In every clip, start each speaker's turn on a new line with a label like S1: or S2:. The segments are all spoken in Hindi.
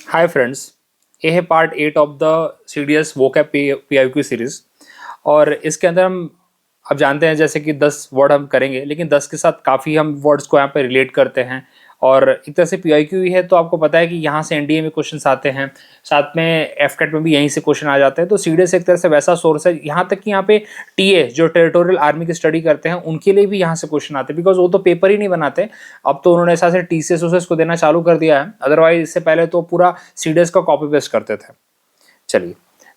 S1: हाय फ्रेंड्स, ये है part 8 of the CDS vocab PIQ series. और इसके अंदर हम अब जानते हैं जैसे कि 10 वर्ड हम करेंगे, लेकिन 10 के साथ काफ़ी हम वर्ड्स को यहाँ पे रिलेट करते हैं। और एक तरह से PIQ ही है, तो आपको पता है कि यहाँ से NDA में क्वेश्चन आते हैं, साथ में FCAT में भी यहीं से क्वेश्चन आ जाते हैं। तो CDS एक तरह से वैसा सोर्स है, यहाँ तक कि यहाँ पे TA जो टेरिटोरियल आर्मी की स्टडी करते हैं उनके लिए भी यहाँ से क्वेश्चन आते हैं, बिकॉज वो तो पेपर ही नहीं बनाते। अब तो उन्होंने ऐसा से TCS को देना चालू कर दिया है, अदरवाइज इससे पहले तो पूरा CDS का कॉपी पेस्ट करते थे। चलिए,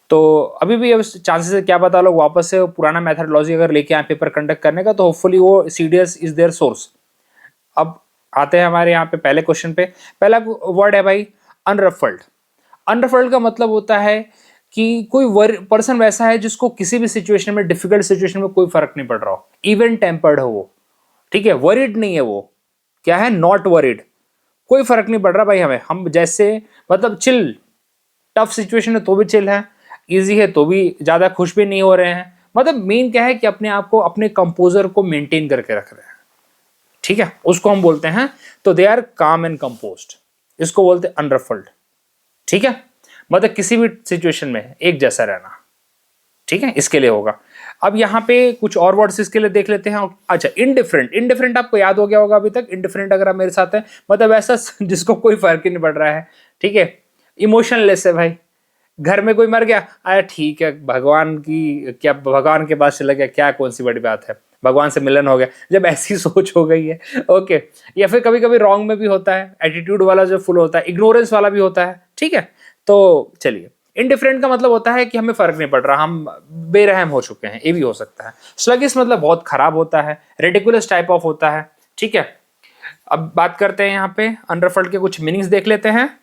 S1: तो अभी भी अब चांसेस है, क्या पता लोग वापस से पुराना मेथडोलॉजी अगर लेके आए पेपर कंडक्ट करने का, तो होपफुली वो CDS इज देयर सोर्स। अब आते हैं हमारे यहाँ पे पहले क्वेश्चन पे। पहला वर्ड है भाई अनरफल्ड। अनरफल्ड का मतलब होता है कि कोई पर्सन वैसा है जिसको किसी भी सिचुएशन में, डिफिकल्ट सिचुएशन में कोई फर्क नहीं पड़ रहा हो, इवन टेम्पर्ड हो वो, ठीक है, वरिड नहीं है वो, क्या है, नॉट वरिड, कोई फर्क नहीं पड़ रहा भाई हमें, हम जैसे मतलब चिल, टफ सिचुएशन है तो भी चिल है, इजी है तो भी ज्यादा खुश भी नहीं हो रहे हैं। मतलब मेन क्या है कि अपने आप को, अपने कंपोजर को मेंटेन करके रख रहे हैं, ठीक है, उसको हम बोलते हैं। तो दे आर काम एंड कंपोज्ड, इसको बोलते हैं अनरफल्ड, ठीक है। मतलब किसी भी सिचुएशन में एक जैसा रहना, ठीक है, इसके लिए होगा। अब यहाँ पे कुछ और वर्ड्स इसके लिए देख लेते हैं। अच्छा, इनडिफरेंट। इनडिफरेंट आपको याद हो गया होगा अभी तक। इनडिफरेंट अगर आप मेरे साथ है, मतलब ऐसा जिसको कोई फर्क ही नहीं पड़ रहा है, ठीक है। इमोशनलेस है भाई, घर में कोई मर गया, अरे ठीक है, भगवान की क्या, भगवान के पास चला गया, क्या कौन सी बड़ी बात है, भगवान से मिलन हो गया, जब ऐसी सोच हो गई है, ओके। या फिर कभी कभी रॉन्ग में भी होता है, एटीट्यूड वाला जो फुल होता है, इग्नोरेंस वाला भी होता है, ठीक है। तो चलिए, इनडिफरेंट का मतलब होता है कि हमें फर्क नहीं पड़ रहा, हम बेरहम हो चुके हैं, ये भी हो सकता है। स्लगिश मतलब बहुत खराब होता है, रेडिकुलस टाइप ऑफ होता है, ठीक है। अब बात करते हैं यहाँ पे अनरफल्ड के कुछ मीनिंग्स देख लेते हैं।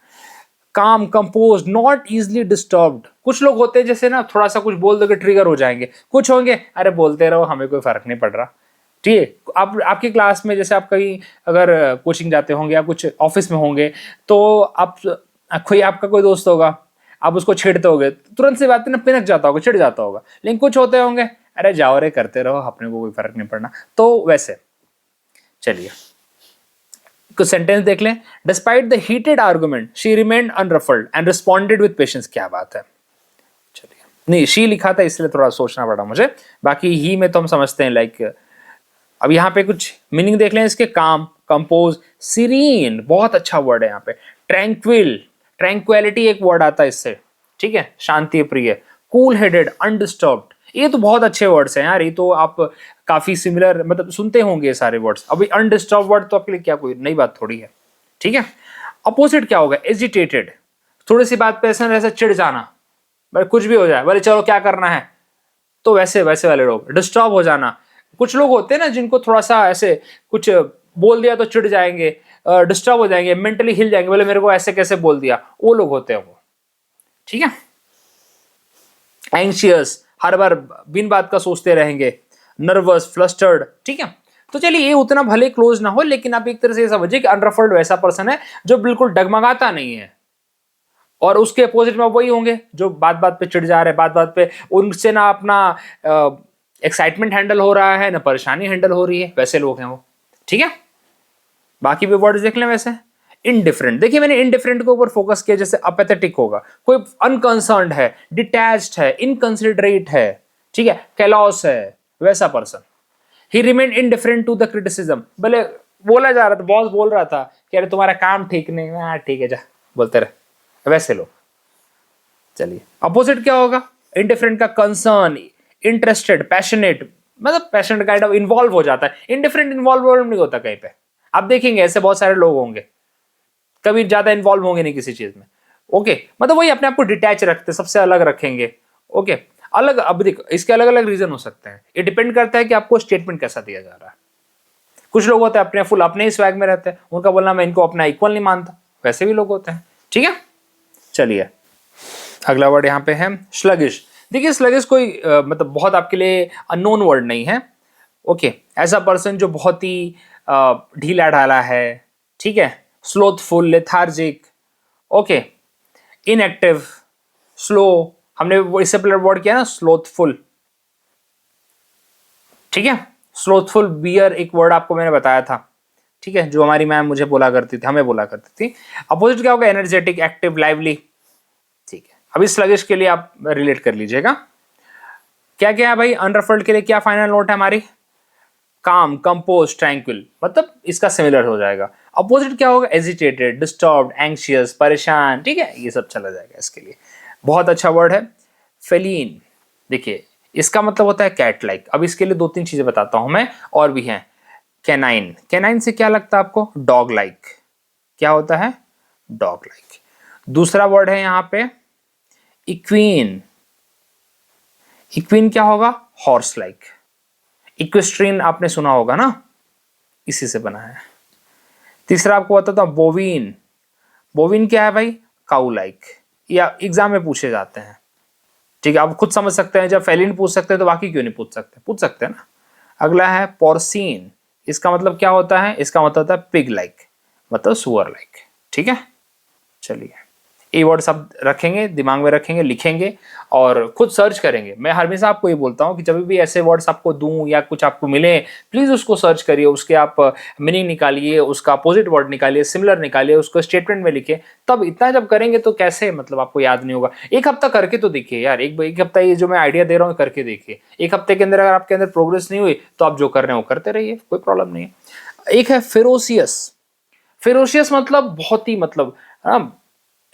S1: काम, कंपोज, नॉट इजिली डिस्टर्ब्ड। कुछ लोग होते हैं जैसे ना, थोड़ा सा कुछ बोल दोगे ट्रिगर हो जाएंगे, कुछ होंगे अरे बोलते रहो, हमें कोई फर्क नहीं पड़ रहा, ठीक है। आप आपकी क्लास में जैसे आप कहीं अगर कोचिंग जाते होंगे या कुछ ऑफिस में होंगे, तो आप कोई आपका कोई दोस्त होगा, आप उसको छेड़ते होगे, तुरंत से बात ना पिनक जाता होगा, चिढ़ जाता होगा। लेकिन कुछ होते होंगे, अरे जाओ रे, करते रहो, अपने को कोई फर्क नहीं पड़ना। तो वैसे चलिए कुछ सेंटेंस देख लें। Despite the heated argument she remained unruffled and responded with patience. क्या बात है, चलिए, नहीं शी लिखा था इसलिए थोड़ा सोचना पड़ा मुझे, बाकी ही में तो हम समझते हैं लाइक। अब यहाँ पे कुछ मीनिंग देख लें इसके। काम, कंपोज, सीरीन, बहुत अच्छा वर्ड है यहाँ पे। ट्रैंक्विल, ट्रैंक्विलिटी एक वर्ड आता है इससे, ठीक है, शांति प्रिय। कूल हेडेड, अनडिस्टर्ब्ड, ये तो बहुत अच्छे वर्ड्स हैं यार, ये तो आप काफी सिमिलर मतलब सुनते होंगे ये सारे वर्ड्स। अभी अनडिस्टर्ब वर्ड तो आपके लिए क्या कोई नई बात थोड़ी है, ठीक है। अपोजिट क्या होगा, एजिटेटेड, थोड़ी सी बात पे ऐसा ऐसा चिढ़ जाना, भाई कुछ भी हो जाए, बोले चलो क्या करना है, तो वैसे वैसे वाले लोग। डिस्टर्ब हो जाना, कुछ लोग होते हैं ना जिनको थोड़ा सा ऐसे कुछ बोल दिया तो चिढ़ जाएंगे, डिस्टर्ब हो जाएंगे, मेंटली हिल जाएंगे, बोले मेरे को ऐसे कैसे बोल दिया, वो लोग होते हैं वो, ठीक है। एंशियस, हर बार बिन बात का सोचते रहेंगे। नर्वस, फ्लस्टर्ड, ठीक है। तो चलिए, ये उतना भले क्लोज ना हो, लेकिन आप एक तरह से ये समझिए कि अनरफल्ड वैसा पर्सन है जो बिल्कुल डगमगाता नहीं है, और उसके अपोजिट में वही होंगे जो बात बात पे चिढ़ जा रहे हैं, बात बात पे उनसे ना अपना एक्साइटमेंट हैंडल हो रहा है ना परेशानी हैंडल हो रही है, वैसे लोग हैं वो, ठीक है। बाकी भी वर्ड्स देख लें वैसे। इनडिफरेंट, देखिए मैंने इनडिफरेंट के ऊपर फोकस किया, जैसे अपेथेटिक होगा, कोई अनकंसर्न्ड है, डिटैच्ड है, इनकंसिडरेट है, ठीक है, कैलॉस है, वैसा person. He remain indifferent to the criticism, भले बोला जा रहा था, बॉस बोल रहा था कि अरे तुम्हारा काम ठीक नहीं, हाँ ठीक है जा, बोलते रहे, वैसे लोग। चलिए, अपोजिट क्या होगा इनडिफरेंट का, कंसर्न, इंटरेस्टेड, पैशनेट, मतलब पैशनेट काइंड ऑफ इन्वॉल्व हो जाता है। इनडिफरेंट इन्वॉल्व नहीं होता कहीं पे, आप देखेंगे ऐसे बहुत सारे लोग होंगे, कभी ज्यादा इन्वॉल्व होंगे नहीं किसी चीज में, ओके। मतलब वही अपने आप को डिटैच रखते, सबसे अलग रखेंगे, ओके। अलग, अब देखो इसके अलग अलग रीजन हो सकते हैं, ये डिपेंड करता है कि आपको स्टेटमेंट कैसा दिया जा रहा है। कुछ लोग होते हैं अपने फुल अपने ही स्वैग में रहते हैं, उनका बोलना मैं इनको अपना इक्वल नहीं मानता, वैसे भी लोग होते हैं, ठीक है। चलिए, अगला वर्ड यहाँ पे है स्लगिश। देखिए स्लगिश कोई मतलब बहुत आपके लिए अननोन वर्ड नहीं है, ओके। ऐसा पर्सन जो बहुत ही ढीला ढाला है, ठीक है, स्लोथफुल, लेथार्जिक, ओके, इनएक्टिव, स्लो, हमने वो इससे पहले वर्ड किया ना स्लोथफुल, ठीक है। स्लोथफुल बियर एक वर्ड आपको मैंने बताया था, ठीक है, जो हमारी मैम मुझे बोला करती थी, हमें बोला करती थी। अपोजिट क्या होगा, एनर्जेटिक, एक्टिव, लाइवली। ठीक है, अभी स्लगिश के लिए आप रिलेट कर लीजिएगा। क्या क्या है भाई, अनरफल्ड के लिए क्या फाइनल नोट है हमारी, काम, कंपोज, ट्रैंक्विल, मतलब इसका सिमिलर हो जाएगा। अपोजिट क्या होगा, एजिटेटेड, डिस्टर्ब्ड, एंग्शियस, परेशान। ठीक है, ये सब चला जाएगा इसके लिए। बहुत अच्छा वर्ड है फेलिन। देखिए इसका मतलब होता है कैट लाइक। अब इसके लिए 2-3 चीजें बताता हूं मैं, और भी हैं। कैनाइन, कैनाइन से क्या लगता है आपको, डॉग लाइक। क्या होता है, डॉग लाइक। दूसरा वर्ड है यहां पे इक्वीन। इक्वीन क्या होगा, हॉर्स लाइक। इक्वेस्ट्रीन आपने सुना होगा ना, इसी से बना है। तीसरा आपको बताता हूं बोवीन। बोवीन क्या है भाई, काउ लाइक। या एग्जाम में पूछे जाते हैं। ठीक है, आप खुद समझ सकते हैं, जब फेलिन पूछ सकते हैं तो बाकी क्यों नहीं पूछ सकते, पूछ सकते हैं ना। अगला है पोर्सिन। इसका मतलब क्या होता है, इसका मतलब होता है पिग लाइक, मतलब सुअर लाइक। ठीक है, चलिए ये वर्ड सब रखेंगे, दिमाग में रखेंगे, लिखेंगे और खुद सर्च करेंगे। मैं हमेशा आपको ये बोलता हूँ कि जब भी ऐसे वर्ड्स आपको दूं या कुछ आपको मिले, प्लीज उसको सर्च करिए, उसके आप मीनिंग निकालिए, उसका अपोजिट वर्ड निकालिए, सिमिलर निकालिए, उसको स्टेटमेंट में लिखिए। तब इतना जब करेंगे तो कैसे, मतलब आपको याद नहीं होगा। एक हफ्ता करके तो देखिए यार, एक हफ्ता ये जो मैं आइडिया दे रहा हूँ करके देखिए। एक हफ्ते के अंदर अगर आपके अंदर प्रोग्रेस नहीं हुई तो आप जो कर रहे हैं वो करते रहिए, कोई प्रॉब्लम नहीं है। एक है फेरोसियस। फेरोशियस मतलब बहुत ही, मतलब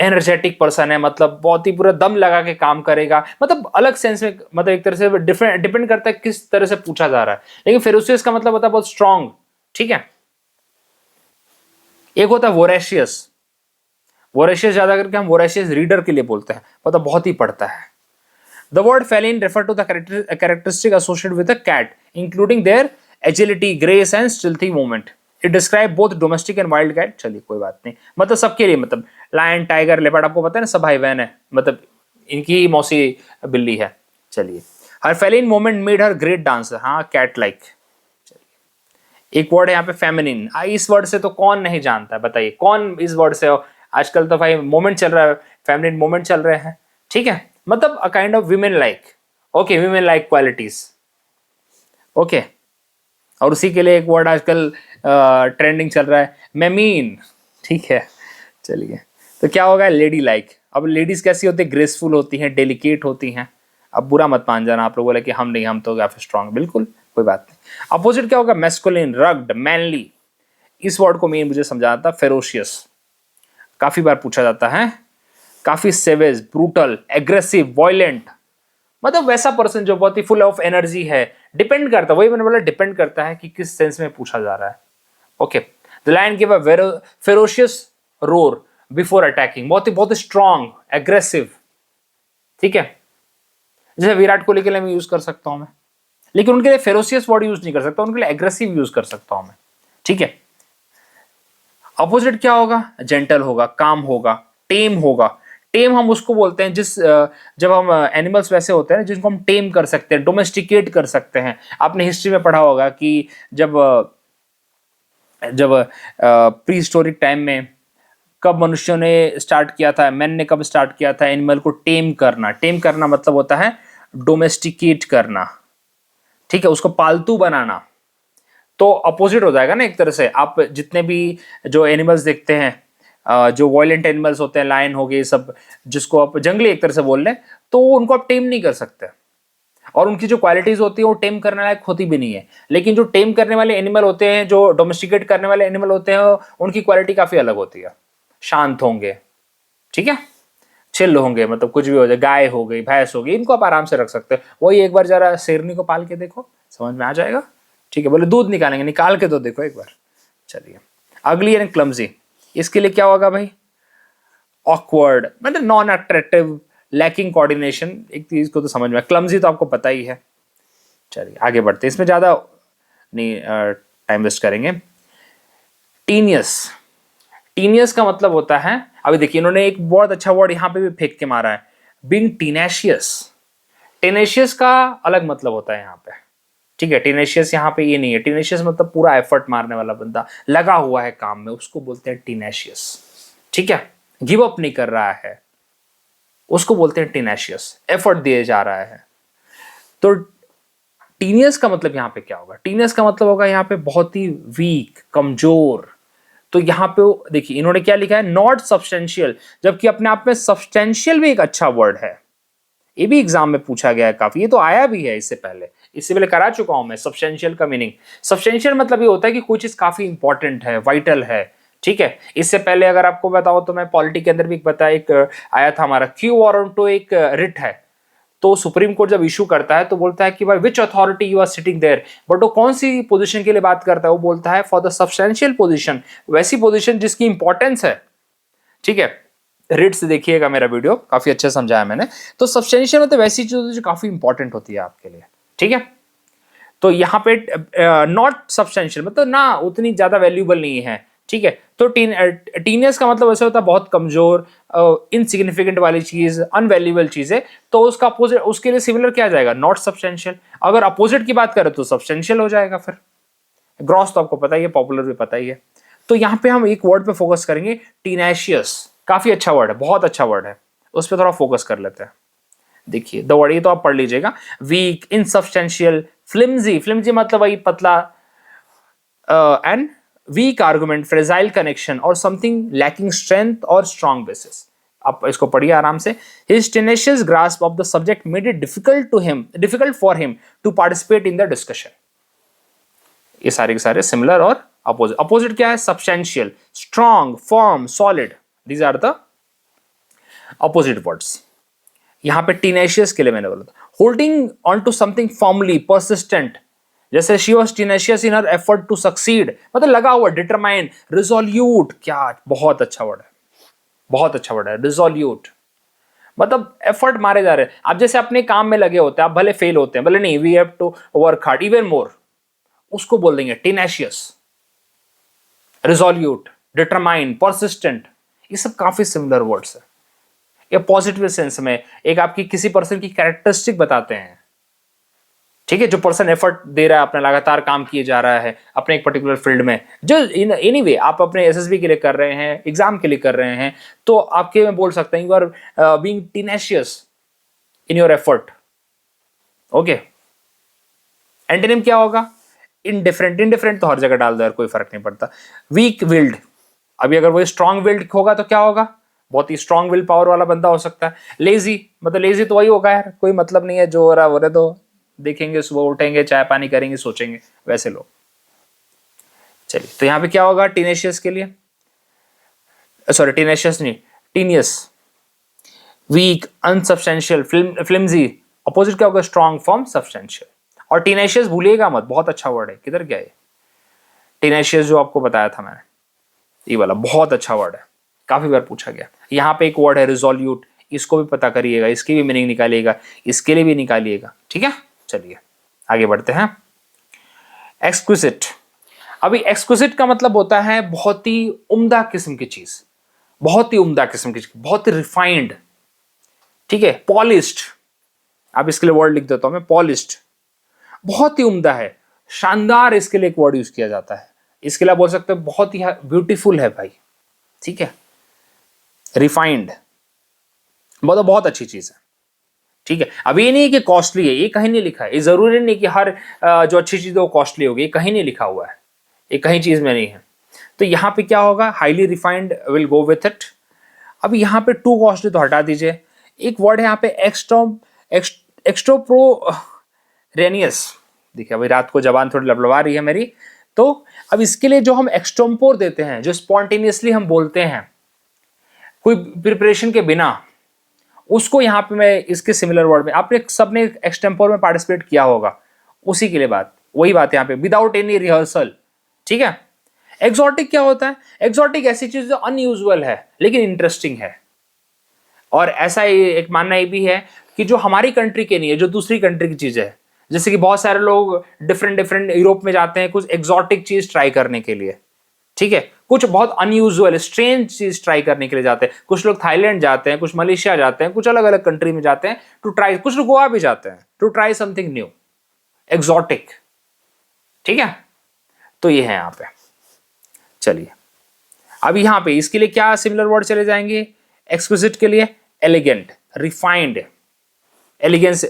S1: एनर्जेटिक पर्सन है, मतलब बहुत ही पूरा दम लगा के काम करेगा, मतलब अलग सेंस में, मतलब एक तरह से डिफरेंट, डिपेंड करता है किस तरह से पूछा जा रहा है। लेकिन फेरोशियस का मतलब होता है बहुत स्ट्रांग। ठीक है, एक होता है वोरेशियस। वोरेशियस ज्यादा करके हम वोरेशियस रीडर के लिए बोलते हैं, मतलब बहुत ही पढ़ता है। The word feline refer to the characteristic associated with a cat including their agility, grace and stealthy movement. It describe both domestic and wild cat. चलिए कोई बात नहीं, मतलब सबके लिए, मतलब लायन, टाइगर, लेपर्ड, आपको पता है ना, सब भाई बहन है, मतलब इनकी मौसी बिल्ली है। चलिए, her feline moment made her great dancer. हाँ, कैट लाइक। एक वर्ड है यहाँ पे फेमिनिन। इस वर्ड से तो कौन नहीं जानता है, बताइए कौन इस वर्ड से। आजकल तो भाई मोमेंट चल रहा है, फेमिनिन मोमेंट चल रहे हैं। ठीक है, मतलब a kind of women like. Okay, women like qualities. Okay, और उसी के लिए एक वर्ड आजकल ट्रेंडिंग चल रहा है, मेमीन। ठीक है, चलिए, तो क्या होगा, लेडी लाइक। अब लेडीज कैसी होती है, ग्रेसफुल होती हैं, डेलिकेट होती हैं। अब बुरा मत मान जाना आप लोग बोले कि हम नहीं, हम तो काफी स्ट्रांग, बिल्कुल कोई बात नहीं। अपोजिट क्या होगा, मैस्कुलिन, रग्ड, मैनली। इस वर्ड को मेन मुझे समझाना था, फेरोशियस काफी बार पूछा जाता है। काफी सेवेज, ब्रूटल, एग्रेसिव, वायलेंट, मतलब वैसा पर्सन जो बहुत ही फुल ऑफ एनर्जी है। डिपेंड करता है, वही मैंने बोला, डिपेंड करता है कि किस सेंस में पूछा जा रहा है। Okay, the lion give a ferocious roar before attacking, बहुत ही स्ट्रांग, एग्रेसिव। ठीक है, जैसे विराट कोहली के लिए मैं यूज कर सकता हूं मैं, लेकिन उनके लिए फेरोशियस वर्ड यूज नहीं कर सकता, उनके लिए एग्रेसिव यूज कर सकता हूं मैं। ठीक है, अपोजिट क्या होगा, जेंटल होगा, काम होगा, टेम होगा। टेम हम उसको बोलते हैं जिस जब हम एनिमल्स वैसे होते हैं जिनको हम टेम कर सकते हैं, डोमेस्टिकेट कर सकते हैं। आपने हिस्ट्री में पढ़ा होगा कि जब जब प्री हिस्टोरिक टाइम में कब मनुष्यों ने स्टार्ट किया था, मैन ने कब स्टार्ट किया था एनिमल को टेम करना। टेम करना मतलब होता है डोमेस्टिकेट करना। ठीक है, उसको पालतू बनाना। तो अपोजिट हो जाएगा ना एक तरह से। आप जितने भी जो एनिमल्स देखते हैं, जो वॉयलेंट एनिमल्स होते हैं, लायन हो गए सब, जिसको आप जंगली एक तरह से बोल रहे हैं, तो उनको आप टेम नहीं कर सकते। और उनकी जो क्वालिटीज होती है वो टेम करने लायक होती भी नहीं है। लेकिन जो टेम करने वाले एनिमल होते हैं, जो डोमेस्टिकेट करने वाले एनिमल होते हैं, उनकी क्वालिटी काफी अलग होती है। शांत होंगे, ठीक है, चिल होंगे, मतलब कुछ भी हो जाए, गाय हो गई, भैंस हो गई, इनको आप आराम से रख सकते हो। वही एक बार जरा शेरनी को पाल के देखो, समझ में आ जाएगा। ठीक है, बोले दूध निकालेंगे, निकाल के तो देखो एक बार। चलिए, अगली है क्लमजी। इसके लिए क्या होगा भाई, ऑकवर्ड, मतलब नॉन अट्रैक्टिव, लैकिंग कोऑर्डिनेशन। एक चीज को तो समझ में, क्लमजी तो आपको पता ही है। चलिए आगे बढ़ते हैं, इसमें ज्यादा नहीं टाइम वेस्ट करेंगे। टीनियस। टीनियस का मतलब होता है, अभी देखिए इन्होंने एक बहुत अच्छा वर्ड यहां पे भी फेंक के मारा है, बीइंग टीनेशियस। टेनेशियस का अलग मतलब होता है यहाँ पे। ठीक है, टीनेशियस यहाँ पे ये नहीं है। टीनेशियस मतलब पूरा एफर्ट मारने वाला बंदा, लगा हुआ है काम में, उसको बोलते हैं टीनेशियस। ठीक है, गिव अप नहीं कर रहा है, उसको बोलते हैं टीनेशियस। एफर्ट दिए जा रहा है। तो टीनियस का मतलब यहाँ पे क्या होगा? टीनियस का मतलब होगा यहाँ पे बहुत ही वीक, कमजोर। तो यहाँ पे देखिए इन्होंने क्या लिखा है, नॉट सब्सटेंशियल, जबकि अपने आप में सब्सटेंशियल भी एक अच्छा वर्ड है। ये भी एग्जाम में पूछा गया है काफी, ये तो आया भी है इससे पहले करा चुका हूं मैं सब्सटेंशियल का मीनिंग। सब्सटेंशियल मतलब ये होता है कि कोई चीज काफी इंपॉर्टेंट है, वाइटल है, ठीक है। इससे पहले अगर आपको बताओ तो मैं पॉलिटी के अंदर भी बताया, एक आया था हमारा क्यू वारंटो, एक रिट है। तो सुप्रीम कोर्ट जब इशू करता है तो बोलता है कि भाई which authority you are sitting there, but वो कौन सी पोजीशन के लिए बात करता है, वो बोलता है फॉर द सब्सटेंशियल पोजीशन, वैसी पोजीशन जिसकी इंपॉर्टेंस है, ठीक है। रिट से देखिएगा मेरा वीडियो, काफी अच्छे समझाया मैंने। तो सब्सटेंशियल मतलब वैसी चीज जो काफी इंपॉर्टेंट होती है आपके लिए, ठीक है। तो यहाँ पे नॉट सब्सटेंशियल मतलब ना उतनी ज्यादा वैल्यूबल नहीं है, ठीक है। तो टीनियस का मतलब ऐसा होता है बहुत कमजोर, इनसिग्निफिकेंट वाली चीज, अनवैल्यूबल चीज है। तो उसका अपोजिट, उसके लिए सिमिलर क्या आ जाएगा, नॉट सब्सटेंशियल। अगर अपोजिट की बात करें तो सब्सटेंशियल हो जाएगा। फिर ग्रॉस तो आपको पता ही है, पॉपुलर भी पता ही है। तो यहाँ पे हम एक वर्ड पे फोकस करेंगे, टीनेशियस। काफी अच्छा वर्ड है, बहुत अच्छा वर्ड है, उस पर थोड़ा फोकस कर लेते हैं। देखिए द वर्ड, ये तो आप पढ़ लीजिएगा, वीक, इनसब्सटेंशियल, फ्लिम्जी, फ्लिम्जी मतलब वही पतला, and weak argument, fragile connection और समथिंग लैकिंग स्ट्रेंथ और स्ट्रॉन्ग बेसिस। आप इसको पढ़िए आराम से। His tenacious grasp of the subject made it difficult for him to participate in the discussion. ये सारे के सारे सिमिलर और अपोजिट। अपोजिट क्या है, substantial, strong, firm, solid, these are the opposite words. यहां पे टीनेशियस के लिए मैंने बोला था holding on to something formally, persistent, जैसे she was tenacious in her effort to succeed, मतलब लगा हुआ, डिटरमाइन, रिजोल्यूट, क्या बहुत अच्छा वर्ड है, बहुत अच्छा वर्ड है रिजोल्यूट, मतलब एफर्ट मारे जा रहे हैं। आप जैसे अपने काम में लगे होते हैं, आप भले फेल होते हैं, भले नहीं, we have to work hard even more, उसको बोल देंगे टीनेशियस, रिजोल्यूट, डिटरमाइन, परसिस्टेंट। ये सब काफी सिमिलर वर्ड्स है। ये पॉजिटिव सेंस में एक आपकी किसी पर्सन की कैरेक्टरिस्टिक बताते हैं, ठीक है। जो पर्सन एफर्ट दे रहा है, अपना लगातार काम किए जा रहा है अपने एक पर्टिकुलर फील्ड में, जो एनीवे आप अपने एसएसबी के लिए कर रहे हैं, एग्जाम के लिए कर रहे हैं, तो आपके में बोल सकते हैं you are being tenacious in your effort, okay. Antonym क्या होगा, इनडिफरेंट। इनडिफरेंट तो हर जगह डाल दो यार, कोई फर्क नहीं पड़ता। वीक विल्ड, अभी अगर वो स्ट्रॉन्ग विल्ड होगा तो क्या होगा, बहुत ही स्ट्रॉन्ग विल पावर वाला बंदा हो सकता है। लेजी, मतलब लेजी तो वही होगा यार, कोई मतलब नहीं है, जो हो रहा है वो रहे, तो देखेंगे, सुबह उठेंगे, चाय पानी करेंगे, सोचेंगे, वैसे लोग। चलिए, तो यहां पे क्या होगा टीनेशियस के लिए, सॉरी टीनेशियस नहीं, टीनियस, वीक, अनसब्सटेंशियल, फ्लिम्जी। अपोजिट क्या होगा, स्ट्रॉन्ग, फॉर्म, सब्सटेंशियल। और टीनेशियस भूलिएगा मत, बहुत अच्छा वर्ड है। किधर गया ये टीनेशियस जो आपको बताया था मैंने, ये वाला बहुत अच्छा वर्ड है, काफी बार पूछा गया। यहाँ पे एक वर्ड है रिजोल्यूट, इसको भी पता करिएगा, इसकी भी मीनिंग निकालिएगा, इसके लिए भी निकालिएगा, ठीक है। चलिए आगे बढ़ते हैं। एक्सक्विजिट, अभी एक्सक्विजिट का मतलब होता है बहुत ही उम्दा किस्म की चीज, बहुत ही उम्दा किस्म की चीज, बहुत ही रिफाइंड, ठीक है। पॉलिश्ड, अब इसके लिए वर्ड लिख देता हूं मैं, पॉलिश्ड, बहुत ही उम्दा है, शानदार, इसके लिए एक वर्ड यूज किया जाता है। इसके लिए बोल सकते हैं बहुत ही ब्यूटीफुल है भाई, ठीक है। रिफाइंड मतलब बहुत अच्छी चीज है, ठीक है। अब ये नहीं है कि कॉस्टली है, ये कहीं नहीं लिखा है। ये जरूरी नहीं कि हर जो अच्छी चीज है वो कॉस्टली होगी, ये कहीं नहीं लिखा हुआ है, ये कहीं चीज में नहीं है। तो यहाँ पे क्या होगा, highly refined will go with it. अब यहाँ पे टू कॉस्टली तो हटा दीजिए। एक वर्ड है यहाँ पे एक्स्ट्रोप्रोरेनियस, देखिए अभी रात को जबान थोड़ी लबलबा रही है मेरी। तो अब इसके लिए जो हम एक्सटेम्पोर देते हैं, जो स्पॉन्टेनियसली हम बोलते हैं कोई प्रिपरेशन के बिना, उसको यहाँ पे मैं इसके सिमिलर वर्ड में, आपने सबने एक्सटेम्पोर में पार्टिसिपेट किया होगा, उसी के लिए बात, वही बात यहाँ पे, विदाउट एनी रिहर्सल, ठीक है। एक्सोटिक क्या होता है, एक्सोटिक ऐसी चीज जो अनयूजुअल है लेकिन इंटरेस्टिंग है। और ऐसा एक मानना ये भी है कि जो हमारी कंट्री के नहीं है, जो दूसरी कंट्री की चीज है। जैसे कि बहुत सारे लोग डिफरेंट डिफरेंट यूरोप में जाते हैं कुछ एक्सोटिक चीज ट्राई करने के लिए, ठीक है। कुछ बहुत अनयूजुअल स्ट्रेंज चीज ट्राई करने के लिए जाते हैं। कुछ लोग थाईलैंड जाते हैं, कुछ मलेशिया जाते हैं, कुछ अलग अलग कंट्री में जाते हैं टू ट्राई, कुछ लोग गोवा भी जाते हैं to try something new, exotic, ठीक है। तो ये है यहाँ पे। चलिए अब यहाँ पे इसके लिए क्या सिमिलर वर्ड चले जाएंगे, एक्सक्विजिट के लिए elegant, refined, elegance,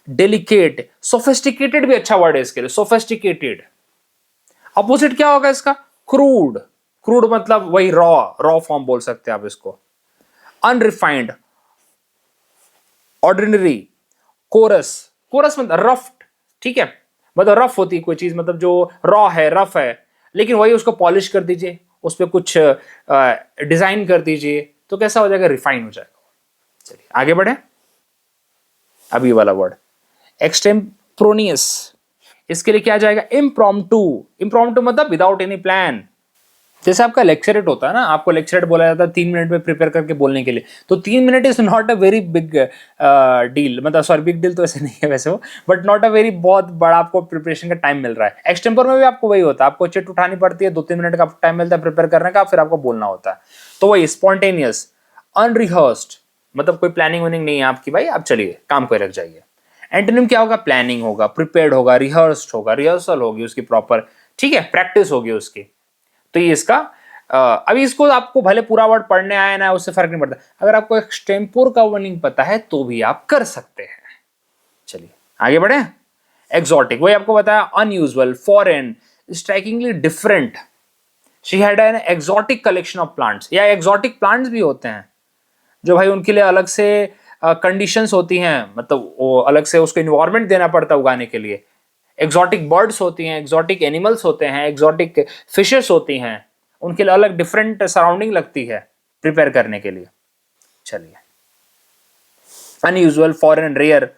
S1: delicate, sophisticated भी अच्छा वर्ड है इसके लिए, सोफिस्टिकेटेड। अपोजिट क्या होगा इसका? क्रूड। क्रूड मतलब वही रॉ फॉर्म बोल सकते हैं आप इसको। Unrefined, ordinary, coarse. कोरस मतलब रफ, ठीक है, मतलब रफ होती है कोई चीज, मतलब जो रॉ है, रफ है, लेकिन वही उसको पॉलिश कर दीजिए, उस पर कुछ डिजाइन कर दीजिए, तो कैसा हो जाएगा? रिफाइन हो जाएगा। चलिए आगे बढ़े। अब ये वाला वर्ड एक्सटेम्पोनियस, इसके लिए क्या जाएगा? इम्प्रॉम्प्टू। इम्प्रॉम्प्टू मतलब विदाउट एनी प्लान। जैसे आपका लेक्चरेट होता है ना, आपको लेक्चरेट बोला जाता है 3 मिनट में प्रिपेयर करके बोलने के लिए, तो 3 minute is not a very big deal, मतलब सॉरी बिग डील तो ऐसे नहीं है वैसे वो, बट नॉट अ वेरी बहुत बड़ा आपको प्रिपरेशन का टाइम मिल रहा है। एक्सटेम्पोर में भी आपको वही होता है, आपको चिट उठानी पड़ती है, 2-3 मिनट का टाइम मिलता है प्रिपेयर करने का, फिर आपको बोलना होता है। तो वही स्पॉन्टेनियस। अनरिहर्स्ड मतलब कोई प्लानिंग वनिंग नहीं है आपकी, भाई आप चलिए काम पे रख जाइए। एंटोनिम क्या होगा? प्लानिंग होगा, प्रिपेयर्ड होगा, रिहर्स्ड होगा, रिहर्सल होगी उसकी प्रॉपर, ठीक है, प्रैक्टिस होगी उसकी। तो ये इसका अभी इसको आपको भले पूरा वर्ड पढ़ने आया ना, उससे फर्क नहीं पड़ता, अगर आपको एक्सटेम्पोर का मीनिंग पता है तो भी आप कर सकते हैं। चलिए आगे बढ़े। एक्सोटिक, वही आपको बताया, unusual, foreign, strikingly different. She had an exotic collection of plants, या एक्सोटिक प्लांट्स भी होते हैं जो भाई उनके लिए अलग से कंडीशंस होती हैं, मतलब वो अलग से उसको इन्वायरमेंट देना पड़ता है उगाने के लिए। एक्सोटिक बर्ड्स होती हैं, एक्सोटिक एनिमल्स होते हैं, एक्सोटिक फिशेस होती हैं, उनके लिए अलग डिफरेंट सराउंडिंग लगती है प्रिपेयर करने के लिए। चलिए अनयूजुअल, फॉरेन, रेयर,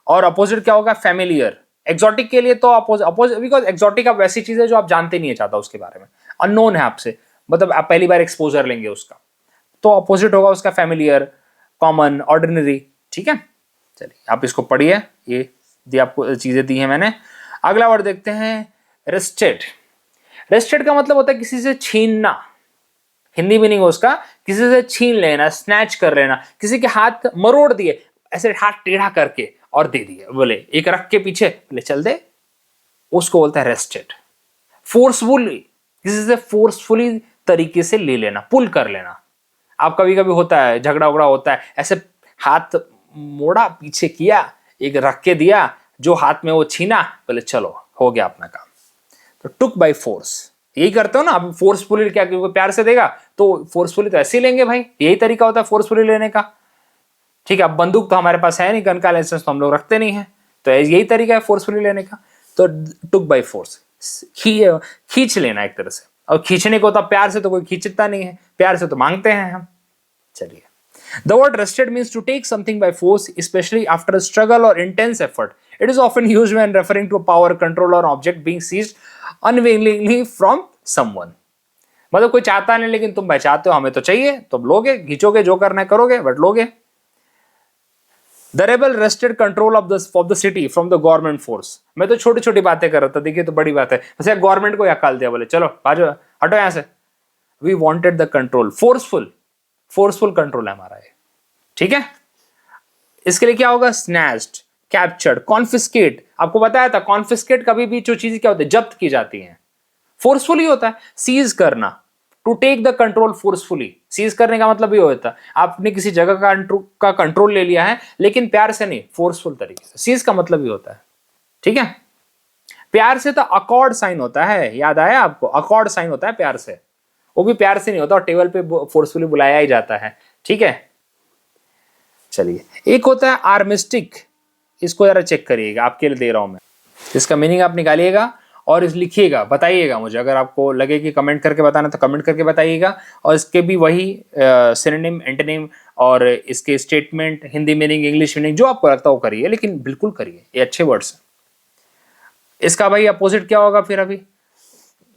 S1: और अपोजिट क्या होगा? फैमिलियर। एक्सोटिक के लिए तो अपोजिट, बिकॉज एक्सोटिक आप वैसी चीज है जो आप जानते नहीं है चाहता उसके बारे में, अननोन है आपसे, मतलब आप पहली बार एक्सपोजर लेंगे उसका, तो अपोजिट होगा उसका फैमिलियर, कॉमन, ऑर्डिनरी, ठीक है। चलिए आप इसको पढ़िए, ये दी आपको चीजें दी हैं मैंने। अगला वर्ड देखते हैं, रेस्टेड। रेस्टेड का मतलब होता है किसी से छीनना, हिंदी मीनिंग है उसका किसी से छीन लेना, स्नैच कर लेना, किसी के हाथ मरोड़ दिए, ऐसे हाथ टेढ़ा करके और दे दिए, बोले एक रख के पीछे बोले चल दे, उसको बोलता है रेस्टेड। फोर्सफुली, किसी से फोर्सफुली तरीके से ले लेना, पुल कर लेना। आप कभी कभी होता है झगड़ा उगड़ा होता है, ऐसे हाथ मोड़ा पीछे किया, एक रख के दिया, जो हाथ में वो छीना, बोले चलो हो गया अपना काम, तो टुक बाय फोर्स। यही करते हो ना आप, फोर्सफुली क्या, क्योंकि प्यार से देगा तो फोर्सफुली तो ऐसे ही लेंगे भाई, यही तरीका होता है फोर्सफुली लेने का, ठीक है। अब बंदूक तो हमारे पास है नहीं, गन का लाइसेंस तो हम लोग रखते नहीं है, तो यही तरीका है फोर्सफुली लेने का, तो टुक बाय फोर्स, खींच लेना एक तरह से। और खींचने को तो प्यार से तो कोई खींचता नहीं है, प्यार से तो मांगते हैं हम। चलिए, the word wrested means to take something by force, especially after a struggle or intense effort. It is often used when referring to a power, control or object being seized unwillingly from someone. मतलब कोई चाहता नहीं लेकिन तुम भाई चाहते हो, हमें तो चाहिए, तुम लोगे, खींचोगे, जो करना है करोगे, बट लोगे। The rebel wrested control of the city from the government force. मैं तो छोटी छोटी बातें कर रहा था, देखिए तो बड़ी बात है, वैसे गवर्नमेंट को हकाल दिया, बोले चलो बाजू हटो यहां से। We wanted the control, forceful control है हमारा ये, ठीक है। इसके लिए क्या होगा? Snatched, captured, confiscate. आपको बताया था कॉन्फिस्केट कभी भी जो चीज क्या होती है, जब्त की जाती है, फोर्सफुली होता है। सीज करना, to take the control forcefully, seize करने का मतलब ये होता है आपने किसी जगह का कंट्रोल ले लिया है, लेकिन प्यार से नहीं, फोर्सफुल तरीके से। सीज का मतलब ये होता है, ठीक है। प्यार से तो अकॉर्ड साइन होता है, याद आया आपको? अकॉर्ड साइन होता है प्यार से, वो भी प्यार से नहीं होता और टेबल पे फोर्सफुली बुलाया ही जाता है, ठीक है। चलिए, एक होता है आर्मिस्टिक, इसको जरा चेक करिएगा, आपके लिए दे रहा हूं मैं, इसका मीनिंग आप निकालिएगा और इस लिखिएगा, बताइएगा मुझे, अगर आपको लगे कि कमेंट करके बताना तो कमेंट करके बताइएगा। और इसके भी वही सिनोनिम, एंटोनिम और इसके statement, Hindi meaning, English meaning, जो आपको लगता है वो करिए, लेकिन बिल्कुल करिए, ये अच्छे वर्ड्स हैं। इसका भाई अपोजिट क्या होगा फिर? अभी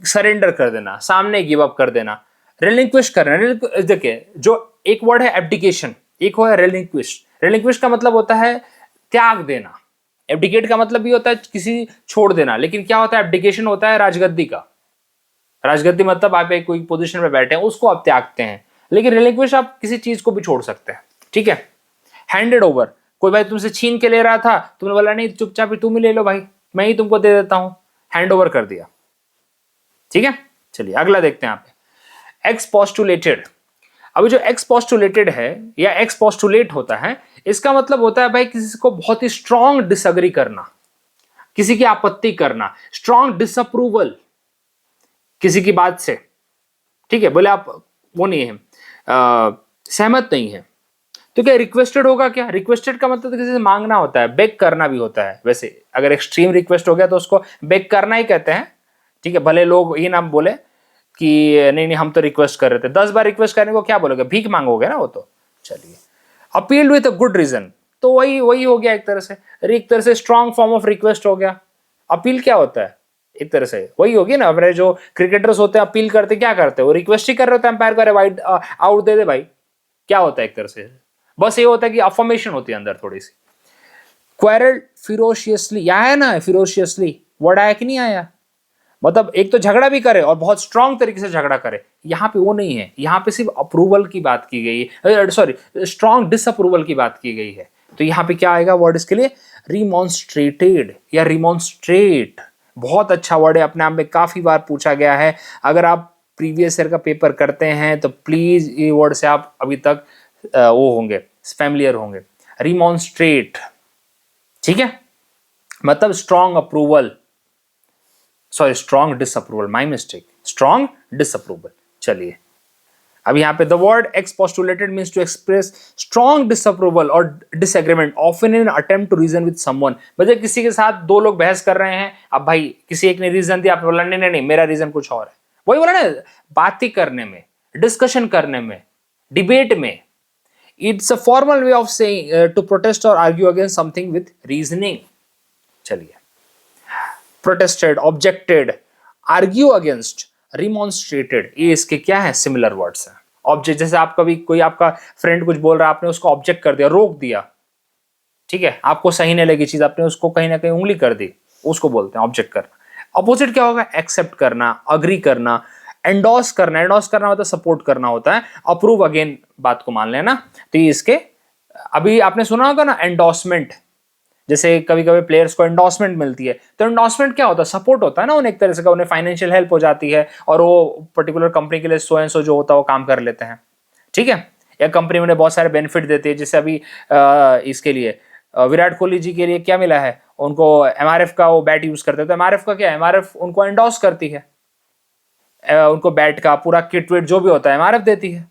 S1: सरेंडर कर देना, सामने गिव अप कर देना, रिलिंक्विश करना। देखिए, जो एक वर्ड है एब्डिकेशन, एक हो है रिलिंक्विश। रिलिंक्विश का मतलब होता है त्याग देना, एब्डिकेट का मतलब भी होता है किसी छोड़ देना, लेकिन क्या होता है एब्डिकेशन होता है राजगद्दी का। राजगद्दी मतलब आप एक कोई पोजीशन में बैठे हैं, उसको आप त्यागते हैं, लेकिन रिलिंक्विश आप किसी चीज को भी छोड़ सकते हैं, ठीक है। हैंडेड ओवर, कोई भाई तुमसे छीन के ले रहा था, तुमने बोला नहीं चुपचाप तुम ही ले लो भाई, मैं ही तुमको दे देता हूं, हैंड ओवर कर दिया, ठीक है। चलिए अगला देखते हैं यहाँ पे, एक्सपोस्टुलेटेड। अभी जो एक्सपोस्टुलेटेड है या एक्सपोस्टुलेट होता है, इसका मतलब होता है भाई किसी को बहुत ही स्ट्रांग डिसएग्री करना, किसी की आपत्ति करना, स्ट्रांग डिसअप्रूवल किसी की बात से, ठीक है, बोले आप वो नहीं है, सहमत नहीं है, तो क्या रिक्वेस्टेड होगा? क्या रिक्वेस्टेड का मतलब किसी से मांगना होता है, बेग करना भी होता है। वैसे अगर एक्सट्रीम रिक्वेस्ट हो गया तो उसको बेग करना ही कहते हैं, ठीक है, भले लोग ये ना बोले कि नहीं नहीं हम तो रिक्वेस्ट कर रहे थे। 10 बार रिक्वेस्ट करने को क्या बोलोगे, भीख मांगोगे ना वो तो। चलिए, appealed with a good reason, तो वही वही हो गया एक तरह से स्ट्रॉन्ग फॉर्म ऑफ रिक्वेस्ट हो गया। अपील क्या होता है? एक तरह से वही होगी ना, अपने जो क्रिकेटर्स होते हैं अपील करते क्या करते हैं, वो रिक्वेस्ट ही कर रहे होते हैं एम्पायर को, अरे वाइड आउट दे दे भाई। क्या होता है एक तरह से, बस ये होता है कि अफर्मेशन होती है अंदर थोड़ी सी। क्वेरल फिरोशियसली, यहाँ है ना फिरोशियसली वर्ड आया कि नहीं आया, मतलब एक तो झगड़ा भी करे और बहुत स्ट्रांग तरीके से झगड़ा करे। यहाँ पे वो नहीं है, यहाँ पे सिर्फ अप्रूवल की बात की गई है, सॉरी स्ट्रांग डिसअप्रूवल की बात की गई है। तो यहाँ पे क्या आएगा वर्ड इसके लिए, रिमॉन्स्ट्रेटेड या रिमॉन्स्ट्रेट। बहुत अच्छा वर्ड है, अपने आप में काफी बार पूछा गया है। अगर आप प्रीवियस ईयर का पेपर करते हैं तो प्लीज ये वर्ड से आप अभी तक वो होंगे, फैमिलियर होंगे। रिमॉन्स्ट्रेट, ठीक है, मतलब strong approval, sorry strong disapproval, my mistake, strong disapproval. चलिए, अब यहाँ पे the word expostulated means to express strong disapproval और disagreement often in attempt to reason with someone. मतलब किसी के साथ दो लोग बहस कर रहे हैं, अब भाई किसी एक ने रीजन दिया, आपने बोला नहीं नहीं नहीं मेरा रीजन कुछ और है। वही बोला ना, बातें करने में, डिस्कशन करने में, डिबेट में, it's a formal way of saying to protest और argue against something with reasoning. चलिए, protested, objected, argue against, remonstrated, ये इसके क्या है, सिमिलर वर्ड्स हैं। ऑब्जेक्ट, जैसे आप कभी कोई आपका फ्रेंड कुछ बोल रहा है, आपने उसको ऑब्जेक्ट कर दिया, रोक दिया, ठीक है, आपको सही नहीं लगी चीज, आपने उसको कहीं ना कहीं उंगली कर दी, उसको बोलते हैं ऑब्जेक्ट करना। अपोजिट क्या होगा, एक्सेप्ट करना, अग्री करना, एंडोर्स करना। एंडोर्स करना होता है सपोर्ट करना होता है, अप्रूव अगेन बात को मान लेना। तो ये इसके, अभी आपने सुना होगा ना एंडोर्समेंट, जैसे कभी कभी प्लेयर्स को एंडोर्समेंट मिलती है, तो एंडोर्समेंट क्या होता है, सपोर्ट होता है ना उन्हें, एक तरह से उन्हें फाइनेंशियल हेल्प हो जाती है और वो पर्टिकुलर कंपनी के लिए सो एंड सो जो होता है वो काम कर लेते हैं, ठीक है, या कंपनी उन्हें बहुत सारे बेनिफिट देती है। जैसे अभी इसके लिए विराट कोहली जी के लिए क्या मिला है उनको, एमआरएफ का वो बैट यूज करते हैं, तो एमआरएफ का क्या है, एमआरएफ उनको एंडोर्स करती है, उनको बैट का पूरा किट विट जो भी होता है एमआरएफ देती है,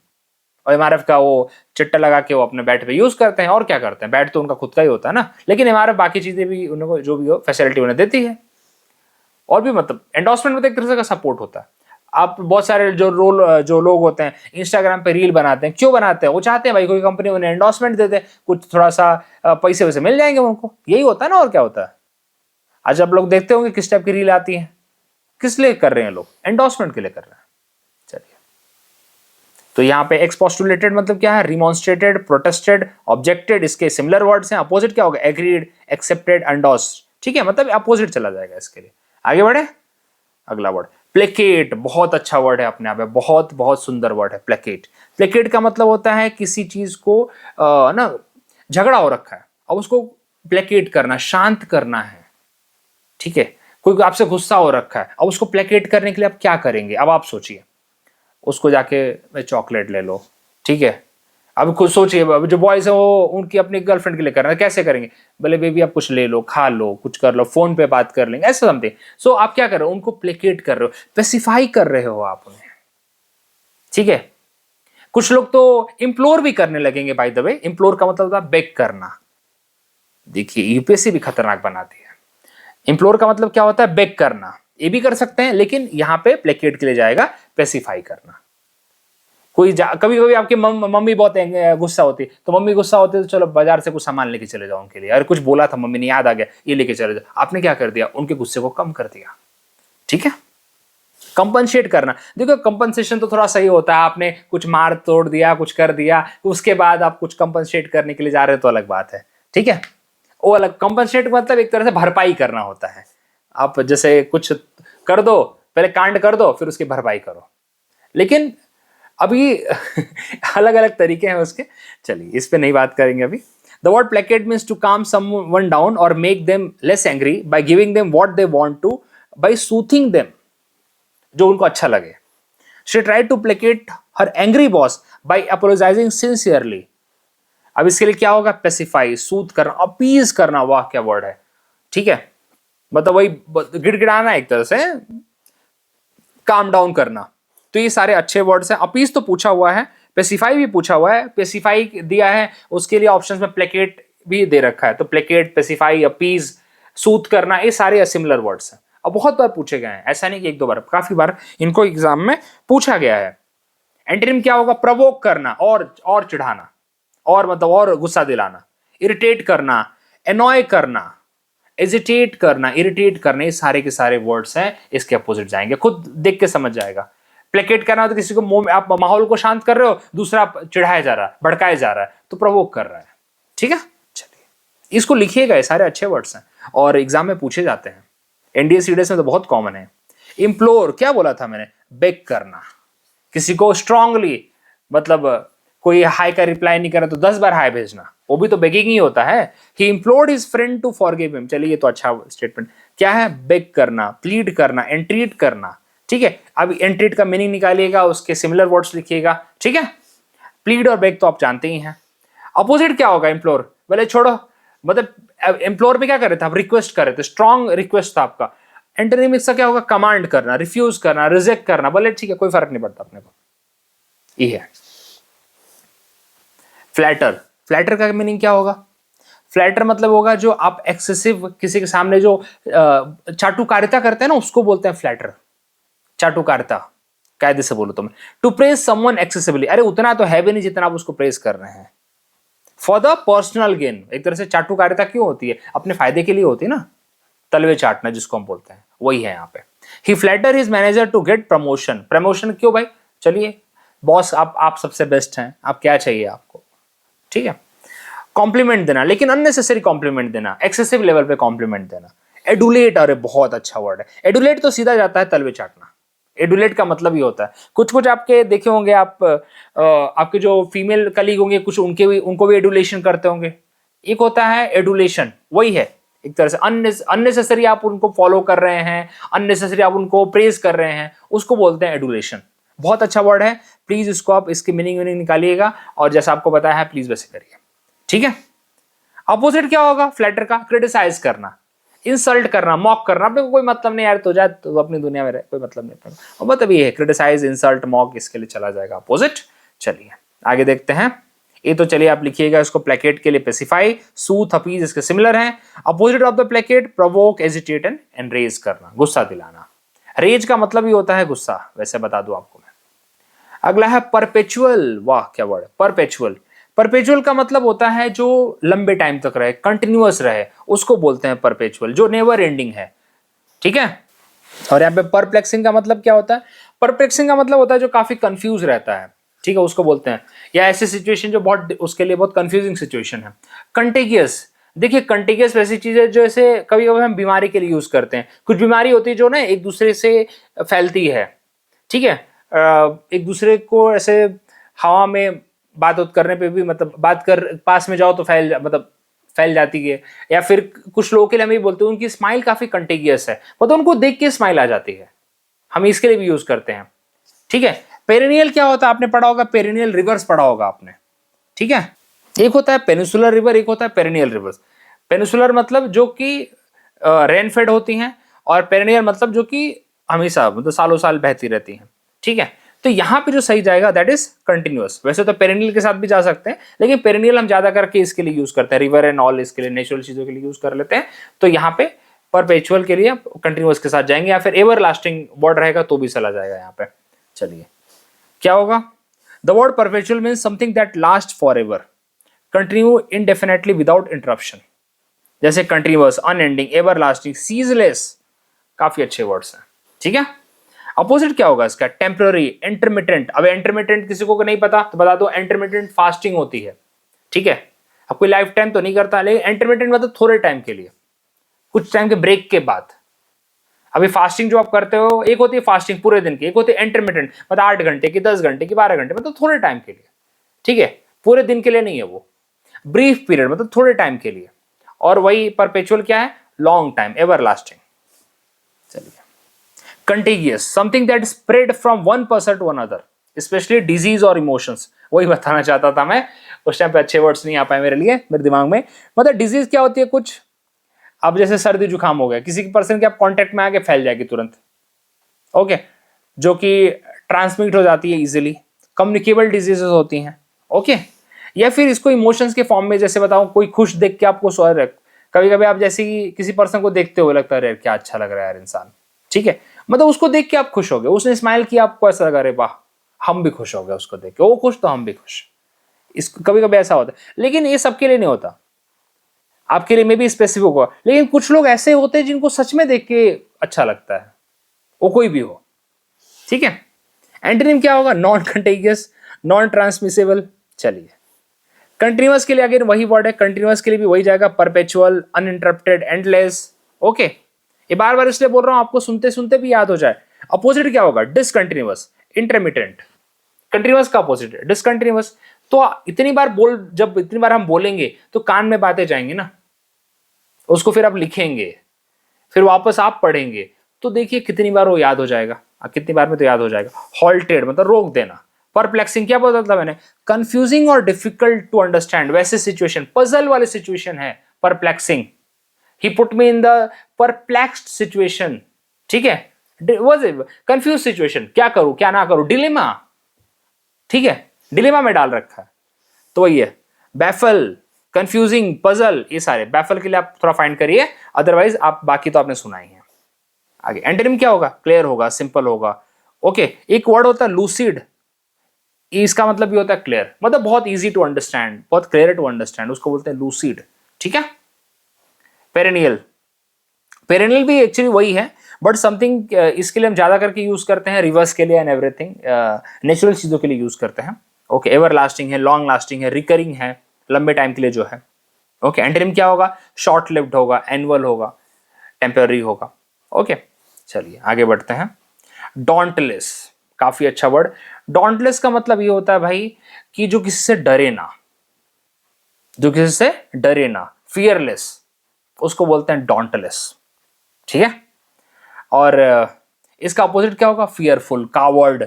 S1: और एमआरएफ का वो चिट्टा लगा के वो अपने बैट पे यूज करते हैं। और क्या करते हैं, बैट तो उनका खुद का ही होता है ना, लेकिन एमआरएफ बाकी चीजें भी उनको जो भी हो फैसिलिटी उन्हें देती है। और भी मतलब एंडोर्समेंट में तो एक तरह का सपोर्ट होता है। आप बहुत सारे जो लोग होते हैं इंस्टाग्राम पे रील बनाते हैं, क्यों बनाते हैं, वो चाहते हैं भाई कोई कंपनी उन्हें एंडोर्समेंट दे दे, कुछ थोड़ा सा पैसे वैसे मिल जाएंगे उनको, यही होता है ना, और क्या होता है। आज आप लोग देखते होंगे किस टाइप की रील आती है, किस लिए कर रहे हैं लोग, एंडोर्समेंट के लिए कर रहे हैं। चलिए, तो यहाँ पे एक्सपोस्टुलेटेड मतलब क्या है, रिमॉन्स्ट्रेटेड, प्रोटेस्टेड, ऑब्जेक्टेड, इसके सिमिलर वर्ड्स हैं। अपोजिट क्या होगा, एग्रीड, एक्सेप्टेड, एंडोर्स्ड, ठीक है, मतलब अपोजिट चला जाएगा इसके लिए। आगे बढ़े, अगला वर्ड प्लेकेट, बहुत अच्छा वर्ड है अपने आप में, बहुत बहुत सुंदर वर्ड है प्लेकेट। प्लेकेट का मतलब होता है किसी चीज को ना झगड़ा हो रखा है, अब उसको प्लेकेट करना, शांत करना है, ठीक है। कोई आपसे गुस्सा हो रखा है, अब उसको प्लेकेट करने के लिए आप क्या करेंगे, अब आप सोचिए, उसको जाके चॉकलेट ले लो, ठीक है। अब खुद सोचिए, जो बॉयज है वो उनकी अपनी गर्लफ्रेंड के लिए कर रहे हैं, कैसे करेंगे, बोले बेबी आप कुछ ले लो, खा लो, कुछ कर लो, फोन पे बात कर लेंगे, ऐसा समथिंग। सो आप क्या कर रहे हो, उनको प्लेकेट कर रहे हो, स्पेसिफाई कर रहे हो आप उन्हें, ठीक है। कुछ लोग तो इंप्लोर भी करने लगेंगे, बाय द वे इंप्लोर का मतलब होता है बेग करना। देखिए यूपीएससी भी खतरनाक बनाती है। इंप्लोर का मतलब क्या होता है, बेग करना, ये भी कर सकते हैं, लेकिन यहां पे प्लेकेट के लिए जाएगा स्पेसिफाई करना। कभी कभी आपकी मम्मी बहुत गुस्सा होती है, तो मम्मी गुस्सा होती है तो चलो बाजार से कुछ सामान लेके चले जाओ उनके लिए, अरे कुछ बोला था मम्मी ने याद आ गया, ये लेके चले जाओ, आपने क्या कर दिया, उनके गुस्से को कम कर दिया, ठीक है। कंपनसेट करना, देखो कंपनसेशन तो थोड़ा सही होता है, आपने कुछ मार तोड़ दिया, कुछ कर दिया, उसके बाद आप कुछ कंपनसेट करने के लिए जा रहे हो तो अलग बात है, ठीक है। वो अलग, कंपनसेट मतलब एक तरह से भरपाई करना होता है। आप जैसे कुछ कर दो, पहले कांड कर दो, फिर उसकी भरपाई करो, लेकिन अभी अलग अलग तरीके हैं उसके, चलिए इस पे नहीं बात करेंगे अभी। The word placate means to calm someone down और make them less angry by giving them what they want to, by soothing them, जो उनको अच्छा लगे। She tried to placate her angry boss by apologising sincerely. अब इसके लिए क्या होगा, पेसिफाई, सूद करना, अपीज करना, वाह क्या वर्ड है, ठीक है, मतलब वही गिड़गिड़ाना, एक तरह से काम डाउन करना। तो ये सारे अच्छे वर्ड्स हैं। अपीज तो पूछा हुआ है, पेसिफाई भी पूछा हुआ है, पेसिफाई दिया है, उसके लिए ऑप्शंस में प्लेकेट भी दे रखा है, तो प्लेकेट, पेसिफाई, अपीज, सूद करना, ये सारे सिमिलर वर्ड्स हैं। अब बहुत बार पूछे गए हैं, ऐसा नहीं कि एक दो बार, काफी बार इनको एग्जाम में पूछा गया है। एंटोनिम क्या होगा, प्रवोक करना, और चिढ़ाना, और मतलब और गुस्सा दिलाना, इरिटेट करना, एनॉय करना, एजिटेट करना, इरिटेट करना, ये सारे के सारे वर्ड्स हैं, इसके अपोजिट जाएंगे, खुद देख के समझ जाएगा। प्लेकेट करना तो किसी को आप माहौल को शांत कर रहे हो, दूसरा चिढ़ाया जा रहा है, भड़काया जा रहा है, तो प्रवोक कर रहा है, ठीक है। चलिए इसको लिखिएगा, ये सारे अच्छे वर्ड्स हैं और एग्जाम में पूछे जाते हैं। एनडीए सीडीएस में तो बहुत कॉमन है। इम्प्लोर, क्या बोला था मैंने, बेग करना, किसी को स्ट्रांगली, मतलब कोई हाई का रिप्लाई नहीं करे तो 10 बार हाई भेजना, वो भी तो बेगिंग ही होता है। He implored his friend to forgive him. चलिए ये तो अच्छा स्टेटमेंट, क्या है, बेग करना, प्लीड करना, एंट्रीट करना, ठीक है। अब एंट्रीट का मीनिंग निकालिएगा, उसके सिमिलर वर्ड्स लिखिएगा, ठीक है। प्लीड और बेग तो आप जानते ही हैं। अपोजिट क्या होगा, इम्प्लोर, बोले छोड़ो, मतलब इम्प्लोर में क्या कर रहे थे आप, रिक्वेस्ट कर रहे थे, स्ट्रॉन्ग रिक्वेस्ट था आपका। एंटोनिम इसका क्या होगा, कमांड करना, रिफ्यूज करना, रिजेक्ट करना, बोले ठीक है कोई फर्क नहीं पड़ता अपने को, ये है। फ्लैटर, फ्लैटर का मीनिंग क्या होगा, फ्लैटर मतलब होगा जो आप एक्सेसिव किसी के सामने जो चाटुकारिता करते हैं ना, उसको बोलते हैं फ्लैटर, चाटुकारिता, कायदे से बोलो तो मैं, टू प्रेज समवन एक्सेसिवली, अरे उतना तो है भी नहीं जितना आप उसको प्रेज कर रहे हैं, फॉर द पर्सनल गेन। एक तरह से चाटुकारिता क्यों होती है, अपने फायदे के लिए होती है ना, तलवे चाटना जिसको हम बोलते हैं, वही है यहाँ पे। He flatter his manager to get promotion, promotion क्यों भाई, चलिए बॉस आप सबसे बेस्ट हैं, आप क्या चाहिए आपको, ठीक है। कॉम्प्लीमेंट देना, लेकिन अननेसेसरी कॉम्प्लीमेंट देना, एक्सेसिव लेवल पे कॉम्प्लीमेंट देना। एडुलेट, अरे बहुत अच्छा वर्ड है, एडुलेट तो सीधा जाता है तलवे चाटना। एडुलेट का मतलब ही होता है, कुछ कुछ आपके देखे होंगे आप, आपके जो फीमेल कलीग होंगे कुछ, उनको भी एडुलेशन करते होंगे। एक होता है एडुलेशन, वही है एक तरह से अननेसेसरी आप उनको फॉलो कर रहे हैं, अननेसेसरी आप उनको प्रेज कर रहे हैं, उसको बोलते हैं एडुलेशन। बहुत अच्छा वर्ड है, प्लीज इसको आप इसकी मीनिंग निकालिएगा और जैसा आपको बताया है प्लीज वैसे करिए, ठीक है। अपोजिट क्या होगा फ्लैटर का, क्रिटिसाइज करना, इंसल्ट करना, मॉक करना, अपने को कोई मतलब नहीं यार, तो जा तो अपनी दुनिया में रहे, कोई मतलब नहीं, और मतलब ये है क्रिटिसाइज, इंसल्ट, मॉक, इसके लिए चला जाएगा अपोजिट। चलिए आगे देखते हैं, ये तो चलिए आप लिखिएगा इसको, प्लेकेट के लिए पेसिफाई, सूथ, अपीज इसके सिमिलर हैं। Opposite of the placket, provoke, agitate and enrage करना, गुस्सा दिलाना। रेज का मतलब ही होता है गुस्सा, वैसे बता दूं आपको मैं। अगला है परपेचुअल, वाह क्या वर्ड है, परपेचुअल। परपेचुअल का मतलब होता है जो लंबे टाइम तक रहे, कंटिन्यूअस रहे, उसको बोलते हैं परपेचुअल, जो नेवर एंडिंग है, ठीक है। और यहाँ पे परप्लेक्सिंग का मतलब क्या होता है, परप्लेक्सिंग का मतलब होता है जो काफी कंफ्यूज रहता है, ठीक है, उसको बोलते हैं। या ऐसी सिचुएशन जो बहुत, उसके लिए बहुत कंफ्यूजिंग सिचुएशन है। कंटेगियस, देखिए कंटेगियस वैसी चीज है जो ऐसे कभी कभी हम बीमारी के लिए यूज करते हैं, कुछ बीमारी होती है जो ना एक दूसरे से फैलती है, ठीक है, एक दूसरे को ऐसे हवा में बात करने पे भी, मतलब बात कर पास में जाओ तो फैल जाती है। या फिर कुछ लोगों के लिए हम ये बोलते हैं उनकी स्माइल काफी कंटेगियस है, मतलब उनको देख के स्माइल आ जाती है, हम इसके लिए भी यूज करते हैं, ठीक है। पेरिनियल क्या होता है, आपने पढ़ा होगा, पेरिनियल रिवर्स पढ़ा होगा आपने, ठीक है। एक होता है पेनिसुलर रिवर, एक होता है पेरिनियल रिवर्स। पेनिसुलर मतलब जो कि रेन फेड होती हैं, और पेरिनियल मतलब जो कि हमेशा, मतलब सालों साल बहती रहती हैं, ठीक है। तो यहाँ पे जो सही जाएगा दैट इज कंटिन्यूअस। वैसे तो पेरिनियल के साथ भी जा सकते हैं, लेकिन पेरिनियल हम ज्यादा करके इसके लिए यूज करते हैं, रिवर एंड ऑल इसके लिए, नेचुरल चीजों के लिए यूज कर लेते हैं। तो यहाँ पे परपेचुअल के लिए कंटिन्यूअस के साथ जाएंगे, या फिर एवर लास्टिंग वर्ड रहेगा तो भी चला जाएगा यहाँ पे। चलिए क्या होगा, the word perpetual means something that last for ever, continue indefinitely without interruption, जैसे continuous, unending, ever lasting, ceaseless, काफी अच्छे वर्ड्स हैं, ठीक है। अपोजिट क्या होगा इसका, टेम्पररी, इंटरमिटेंट। अब इंटरमिटेंट किसी को नहीं पता तो बता दो, इंटरमिटेंट फास्टिंग होती है, ठीक है। अब कोई लाइफ टाइम तो नहीं करता, लेकिन इंटरमिटेंट मतलब थोड़े टाइम के लिए, कुछ टाइम के ब्रेक के बाद। अभी फास्टिंग जो आप करते हो, एक होती है फास्टिंग पूरे दिन की, एक होती है इंटरमिटेंट, मतलब 8 घंटे की, 10 घंटे की, 12 घंटे, मतलब थोड़े टाइम के लिए, ठीक है, पूरे दिन के लिए नहीं है वो। ब्रीफ पीरियड मतलब थोड़े टाइम के लिए, और वही परपेचुअल क्या है, लॉन्ग टाइम, एवर लास्टिंग। चलिए contagious, something that spread from one person to another, specially disease और इमोशंस, वही बताना चाहता था मैं। उस टाइम पे अच्छे वर्ड्स नहीं आ पाए मेरे लिए, मेरे दिमाग में। मतलब डिजीज क्या होती है, कुछ अब जैसे सर्दी जुकाम हो गया, किसी पर्सन के आप कांटेक्ट में आके फैल जाएगी तुरंत, ओके, जो कि ट्रांसमिट हो जाती है इजीली, कम्युनिकेबल डिजीजेस होती हैं, ओके। या फिर इसको इमोशंस के फॉर्म में जैसे बताऊं, कोई खुश देख के आपको सॉरी, कभी कभी आप जैसे कि किसी पर्सन को देखते हुए लगता है यार क्या अच्छा लग रहा है यार इंसान, ठीक है, मतलब उसको देख के आप खुश हो गए, उसने स्माइल किया, आपको ऐसा लगा, अरे वाह हम भी खुश हो गए उसको देख के, वो खुश तो हम भी खुश। इसको कभी कभी ऐसा होता है, लेकिन ये सबके लिए नहीं होता, आपके लिए में भी स्पेसिफिक होगा। लेकिन कुछ लोग ऐसे होते हैं जिनको सच में देख के अच्छा लगता है, वो कोई भी हो, ठीक है। एंटोनिम क्या होगा, नॉन कंटेगियस, नॉन ट्रांसमिसेबल। चलिए कंटिन्यूअस के लिए अगर वही वर्ड है, कंटिन्यूअस के लिए भी वही जाएगा, परपेचुअल, अनइंटरप्टेड, एंडलेस, ओके। ये बार बार इसलिए बोल रहा हूं आपको सुनते सुनते भी याद हो जाए। अपोजिट क्या होगा, डिसकंटिन्यूअस, इंटरमिटेंट। कंटिन्यूअस का अपोजिट है डिसकंटिन्यूअस। तो इतनी बार जब इतनी बार हम बोलेंगे तो कान में बातें जाएंगी ना, उसको फिर आप लिखेंगे, फिर वापस आप पढ़ेंगे, तो देखिए कितनी बार वो याद हो जाएगा, कितनी बार में तो याद हो जाएगा। हॉल्टेड मतलब रोक देना। परप्लेक्सिंग क्या बोला था मैंने, कंफ्यूजिंग और डिफिकल्ट टू अंडरस्टैंड, वैसे सिचुएशन, पजल वाली सिचुएशन है perplexing. He put me in the perplexed situation, ठीक है, वाज इट कंफ्यूज सिचुएशन, क्या करूं क्या ना करूं, डिलेमा, ठीक है, डिलेमा में डाल रखा है, तो वही है बैफल, कंफ्यूजिंग, पजल, ये सारे। बैफल के लिए आप थोड़ा फाइंड करिए, अदरवाइज आप बाकी तो आपने सुना ही है। आगे एंटोनिम क्या होगा, क्लियर होगा, सिंपल होगा, ओके। एक वर्ड होता है लूसिड, इसका मतलब भी होता है क्लियर, मतलब बहुत इजी टू अंडरस्टैंड, बहुत क्लियर टू अंडरस्टैंड, उसको बोलते हैं लूसिड, ठीक है। पेरेनियल, पेरेनियल भी एक्चुअली वही है, बट समथिंग इसके लिए हम ज्यादा करके यूज करते हैं, रिवर्स के लिए एंड एवरीथिंग, नेचुरल चीजों के लिए यूज करते हैं, ओके। एवर लास्टिंग है, लॉन्ग लास्टिंग है, रिकरिंग है, लंबे टाइम के लिए जो है, ओके। एंटोनिम क्या होगा, शॉर्ट लिव्ड होगा, एनुअल होगा, टेम्पररी होगा, ओके। चलिए आगे बढ़ते हैं। डॉन्टलेस, काफी अच्छा वर्ड। डॉन्टलेस का मतलब ये होता है भाई कि जो किसी से डरे ना, जो किसी से डरे ना, फियरलेस, उसको बोलते हैं डॉन्टलेस, ठीक है। और इसका अपोजिट क्या होगा, फियरफुल, कावर्ड,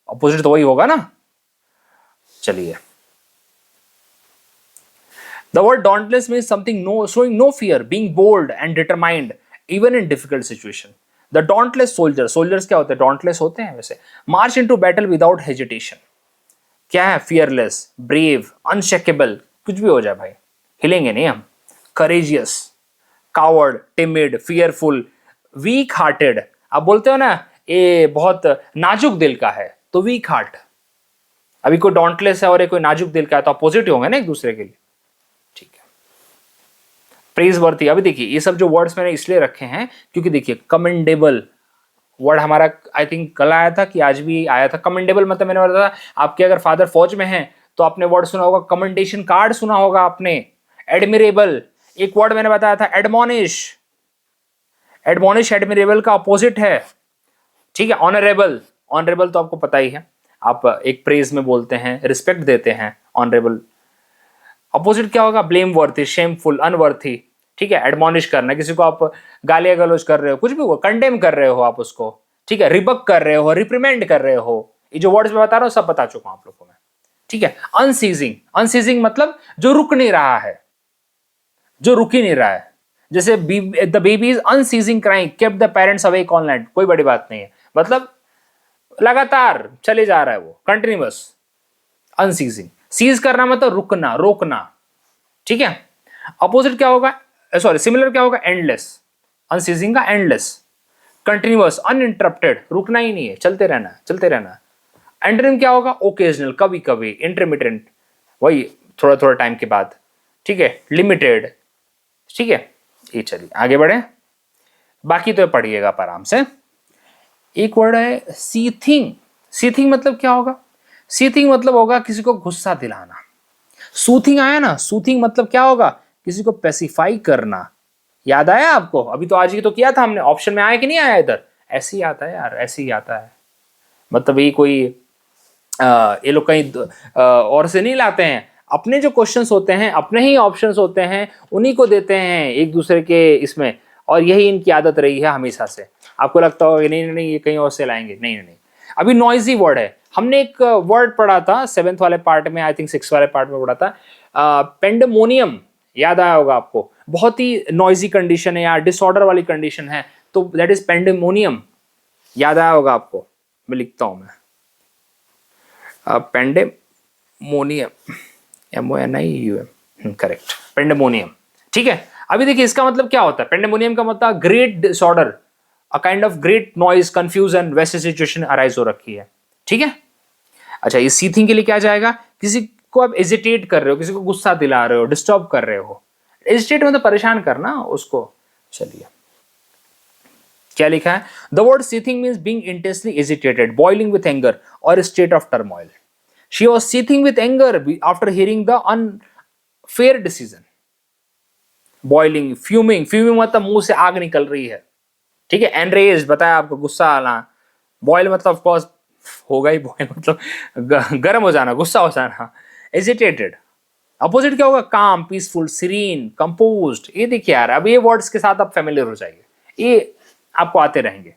S1: अपोजिट तो वही होगा ना। चलिए, the word dauntless means something showing no fear, being bold and determined even in difficult situation. The dauntless soldier, soldiers क्या होते हैं, dauntless होते हैं वैसे, march into battle without hesitation, क्या है, fearless, brave, unshakable, कुछ भी हो जाए भाई हिलेंगे नहीं हम, courageous, coward, timid, fearful, weak hearted, आप बोलते हो ना ये बहुत नाजुक दिल का है, तो weak heart। अभी कोई dauntless है और कोई नाजुक दिल का है, तो अपोजिट होंगे ना एक दूसरे के लिए, ठीक है। प्रेज वर्थी, अभी देखिए ये सब जो वर्ड्स मैंने इसलिए रखे हैं क्योंकि देखिए कमेंडेबल वर्ड हमारा आई थिंक कल आया था कि आज भी आया था। कमेंडेबल मतलब मैंने बताया था, आपके अगर फादर फौज में हैं तो आपने वर्ड सुना होगा, कमेंडेशन कार्ड सुना होगा आपने। एडमिरेबल, एक वर्ड मैंने बताया था एडमोनिश, एडमोनिश एडमिरेबल का अपोजिट है, ठीक है। ऑनरेबल, ऑनरेबल तो आपको पता ही है, आप एक प्रेज में बोलते हैं, रिस्पेक्ट देते हैं, ऑनरेबल। अपोजिट क्या होगा, ब्लेम वर्थी, शेमफुल, अनवर्थी, ठीक है। एडमोनिश करना, किसी को आप गालियां गलौज कर रहे हो, कुछ भी हो, कंडेम कर रहे हो आप उसको, ठीक है, रिबक कर रहे हो, रिप्रीमेंड कर रहे हो, ये जो वर्ड्स मैं बता रहा हूं सब बता चुका हूं आप लोगों को मैं, ठीक है। अनसीजिंग, अनसीजिंग मतलब जो रुक नहीं रहा है, जो रुक ही नहीं रहा है, जैसे the baby is unceasing crying, kept the parents awake all night, कोई बड़ी बात नहीं है, मतलब लगातार चले जा रहा है वो, कंटिन्यूअस। अनसीजिंग, सीज करना मतलब रुकना, रोकना, ठीक है। अपोजिट क्या होगा, सॉरी सिमिलर क्या होगा, एंडलेस, अनसीजिंग का एंडलेस। कंटिन्यूअस, अनइंटरप्टेड, रुकना ही नहीं है, चलते रहना, चलते रहना। एंटोनिम क्या होगा, ओकेजनल, कभी कभी, इंटरमिटेंट, वही थोड़ा थोड़ा टाइम के बाद, ठीक है। लिमिटेड, ठीक है। ये चलिए आगे बढ़े, बाकी तो पढ़िएगा आप आराम से। एक वर्ड है सीथिंग, सीथिंग मतलब क्या होगा, सीथिंग मतलब होगा किसी को गुस्सा दिलाना। सूथिंग आया ना, सूथिंग मतलब क्या होगा, किसी को पेसिफाई करना। याद आया आपको, अभी तो आज ही तो किया था हमने, ऑप्शन में आया कि नहीं आया, इधर ऐसे ही आता है यार, ऐसे ही आता है, मतलब ये कोई ये लोग कहीं और से नहीं लाते हैं, अपने जो क्वेश्चंस होते हैं, अपने ही ऑप्शंस होते हैं, उन्हीं को देते हैं एक दूसरे के इसमें, और यही इनकी आदत रही है हमेशा से। आपको लगता होगा नहीं नहीं ये कहीं और से लाएंगे, नहीं नहीं नहीं। अभी नॉइजी वर्ड है, हमने एक वर्ड पढ़ा था 7th वाले पार्ट में, आई थिंक 6th वाले पार्ट में पढ़ा था, पेंडेमोनियम, याद आया होगा आपको, बहुत ही नॉइजी कंडीशन है या डिसऑर्डर वाली कंडीशन है, तो दैट इज पेंडेमोनियम, याद आया होगा आपको, मैं लिखता हूं मैं, पेंडेमोनियम, MONIUM, करेक्ट, पेंडेमोनियम, ठीक है। अभी देखिए इसका मतलब क्या होता है, पेंडेमोनियम का मतलब great disorder, a kind of great noise, confusion, वैसी सिचुएशन अराइज हो रखी है, ठीक है। अच्छा, इस सी थिंग के लिए क्या जाएगा, किसी को आप एजिटेट कर रहे हो, किसी को गुस्सा दिला रहे हो, डिस्टर्ब कर रहे हो, एजिटेट मतलब परेशान करना उसको। चलिए क्या लिखा है, the word seething means being intensely agitated, boiling with anger और state of turmoil. She was seething with anger after hearing the unfair decision. Boiling, fuming, fuming मतलब मुंह से आग निकल रही है, ठीक है। एनरेज बताया आपको, गुस्सा आना। बॉयल मतलब ऑफ कोर्स होगा ही, बॉयल मतलब गर्म हो जाना, गुस्सा हो जाना। एजिटेटेड, अपोजिट क्या होगा, काम, पीसफुल, सीरीन, कंपोज्ड। ये देखिए यार, अब ये वर्ड्स के साथ आप फेमिलियर हो जाएंगे, ये आपको आते रहेंगे।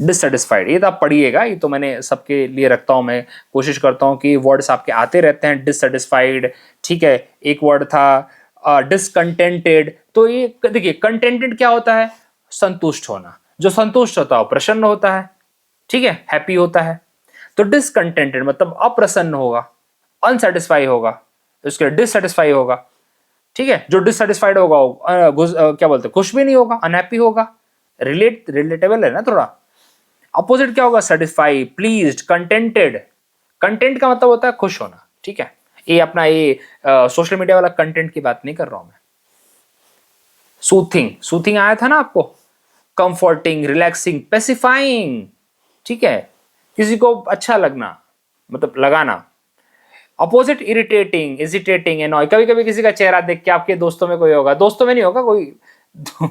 S1: डिससेटिस्फाइड, ये तो आप पढ़िएगा, ये तो मैंने सबके लिए रखता हूं, मैं कोशिश करता हूं कि वर्ड्स आपके आते रहते हैं। डिससेटिस्फाइड, ठीक है। एक वर्ड था डिसकंटेंटेड, तो ये देखिए कंटेंटेड क्या होता है, संतुष्ट होना, जो संतुष्ट होता है प्रसन्न होता है, ठीक है, हैप्पी होता है। तो डिसकंटेंटेड मतलब अप्रसन्न होगा, अनसेटिस्फाई होगा, उसके डिससेटिस्फाई होगा, ठीक है। जो डिससेटिस्फाइड होगा क्या बोलते हैं, खुश भी नहीं होगा, अनहैप्पी होगा। रिलेटेबल है ना थोड़ा। अपोजिट क्या होगा, सेटिस्फाई, प्लीज्ड, कंटेंटेड। कंटेंट का मतलब होता है खुश होना, ठीक है। ये अपना ये सोशल मीडिया वाला कंटेंट की बात नहीं कर रहा हूं मैं। सूथिंग, सूथिंग आया था ना आपको, कंफर्टिंग, रिलैक्सिंग, पेसिफाइंग, ठीक है, किसी को अच्छा लगना, मतलब लगाना। Opposite irritating, agitating, annoy. कभी कभी किसी का चेहरा देख के, आपके दोस्तों में कोई होगा, दोस्तों में नहीं होगा, कोई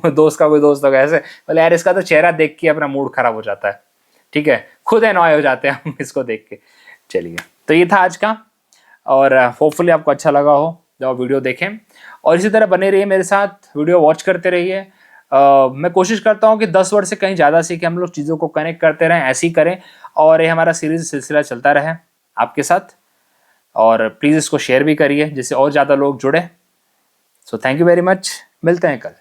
S1: दोस्त का कोई दोस्त होगा ऐसे, बोले यार इसका तो चेहरा देख के अपना मूड खराब हो जाता है, ठीक है, खुद एनॉय हो जाते हैं हम इसको देख के। चलिए, तो ये था आज का, और होपफुली आपको अच्छा लगा हो जब आप वीडियो देखें, और इसी तरह बने रहिए मेरे साथ, वीडियो वॉच करते रहिए। मैं कोशिश करता हूँ कि 10 वर्ड से कहीं ज़्यादा सीखे हम लोग, चीज़ों को कनेक्ट करते रहें, ऐसे ही करें, और ये हमारा सीरीज सिलसिला चलता रहे आपके साथ। और प्लीज़ इसको शेयर भी करिए जिससे और ज़्यादा लोग जुड़े। So thank you very much, मिलते हैं कल।